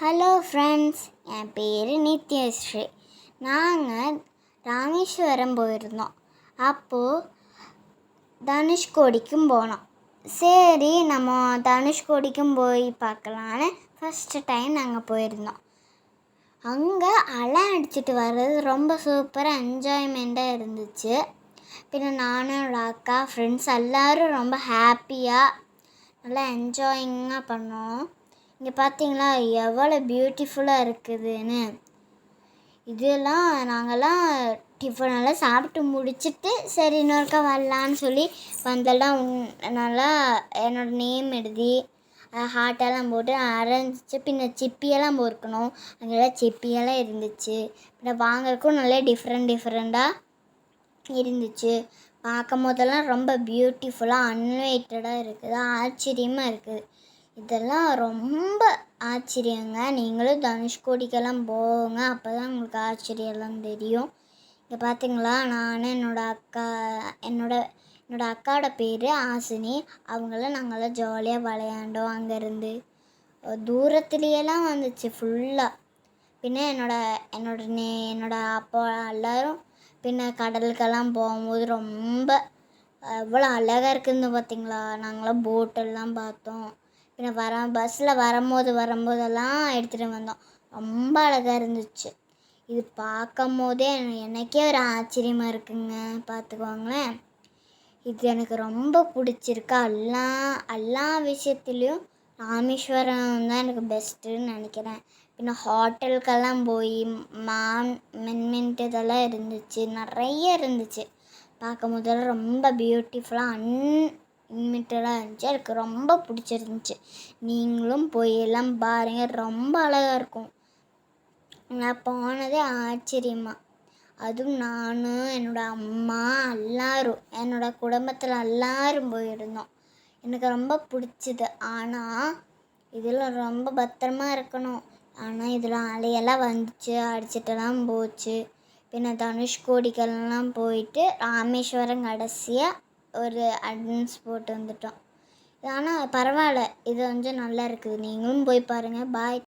Hello friends, என் பேர் நித்யஸ்ரீ. நாங்கள் ராமேஸ்வரம் போயிருந்தோம். அப்போது தனுஷ்கோடிக்கும் போனோம். சரி, நம்ம தனுஷ்கோடிக்கும் போய் பார்க்கலான்னு ஃபஸ்ட்டு டைம் நாங்கள் போயிருந்தோம். அங்கே அலை அடிச்சுட்டு வர்றது ரொம்ப சூப்பராக என்ஜாய்மெண்ட்டாக இருந்துச்சு. பின்ன நானும் என்னோடய அக்கா ஃப்ரெண்ட்ஸ் எல்லோரும் ரொம்ப ஹாப்பியாக நல்லா என்ஜாயிங்காக பண்ணோம். இங்கே பார்த்தீங்களா எவ்வளோ பியூட்டிஃபுல்லாக இருக்குதுன்னு. இதெல்லாம் நாங்கள்லாம் டிஃபனெல்லாம் சாப்பிட்டு முடிச்சுட்டு சரி இன்னொருக்கா வரலான்னு சொல்லி வந்தெல்லாம் நல்லா என்னோடய நேம் எழுதி ஹார்ட்டெல்லாம் போட்டு அரைஞ்சிச்சு. பின்ன சிப்பியெல்லாம் பொறுக்கணும், அங்கெல்லாம் சிப்பியெல்லாம் இருந்துச்சு. பின்ன வாங்கறதுக்கும் நல்லா டிஃப்ரெண்ட்டாக இருந்துச்சு. பார்க்கும் போதெல்லாம் ரொம்ப பியூட்டிஃபுல்லாக அன்வைட்டடாக இருக்குது, ஆச்சரியமாக இருக்குது. இதெல்லாம் ரொம்ப ஆச்சரியங்க. நீங்களும் தனுஷ்கோடிக்கெல்லாம் போங்க, அப்போ தான் உங்களுக்கு ஆச்சரியம்லாம் தெரியும். இங்கே பார்த்தீங்களா, நான் என்னோட அக்காவோட பேர் ஆசினி. அவங்களாம் நாங்கள்லாம் ஜாலியாக விளையாண்டோம். அங்கேருந்து தூரத்துலேயெல்லாம் வந்துச்சு ஃபுல்லாக. பின்ன என்னோட அப்பா எல்லோரும் பின்ன கடலுக்கெல்லாம் போகும்போது ரொம்ப எவ்வளோ அழகாக இருக்குதுன்னு பார்த்தீங்களா. நாங்களாம் போட்டெல்லாம் பார்த்தோம். பின்ன பஸ்ஸில் வரும்போதெல்லாம் எடுத்துகிட்டு வந்தோம். ரொம்ப அழகாக இருந்துச்சு. இது பார்க்கும் போதே எனக்கே ஒரு ஆச்சரியமாக இருக்குங்க, பார்த்துக்கோங்களேன். இது எனக்கு ரொம்ப பிடிச்சிருக்கு. எல்லா விஷயத்துலேயும் ராமேஸ்வரம் தான் எனக்கு பெஸ்ட்டுன்னு நினைக்கிறேன். பின்ன ஹோட்டலுக்கெல்லாம் போய் மென்மெண்ட் இதெல்லாம் இருந்துச்சு, நிறைய இருந்துச்சு. பார்க்கும் போதெல்லாம் ரொம்ப பியூட்டிஃபுல்லாக இன்மிட்டடாக இருந்துச்சு. எனக்கு ரொம்ப பிடிச்சிருந்துச்சி. நீங்களும் போய் எல்லாம் பாருங்கள், ரொம்ப அழகாக இருக்கும். நான் போனதே ஆச்சரியமாக. அதுவும் நான், என்னோடய அம்மா எல்லோரும், என்னோடய குடும்பத்தில் எல்லோரும் போயிருந்தோம். எனக்கு ரொம்ப பிடிச்சிது. ஆனால் இதில் ரொம்ப பத்திரமா இருக்கணும். ஆனால் இதில் அலையெல்லாம் வந்துச்சு, அடிச்சிட்டெல்லாம் போச்சு. பின்ன தனுஷ்கோடிக்கெல்லாம் போயிட்டு ராமேஸ்வரம் கடைசியாக ஒரு அட்வான்ஸ் போட்டு வந்துட்டோம். ஆனால் பரவாயில்ல, இது கொஞ்சம் நல்லா இருக்குது. நீங்களும் போய் பாருங்கள். பாய்.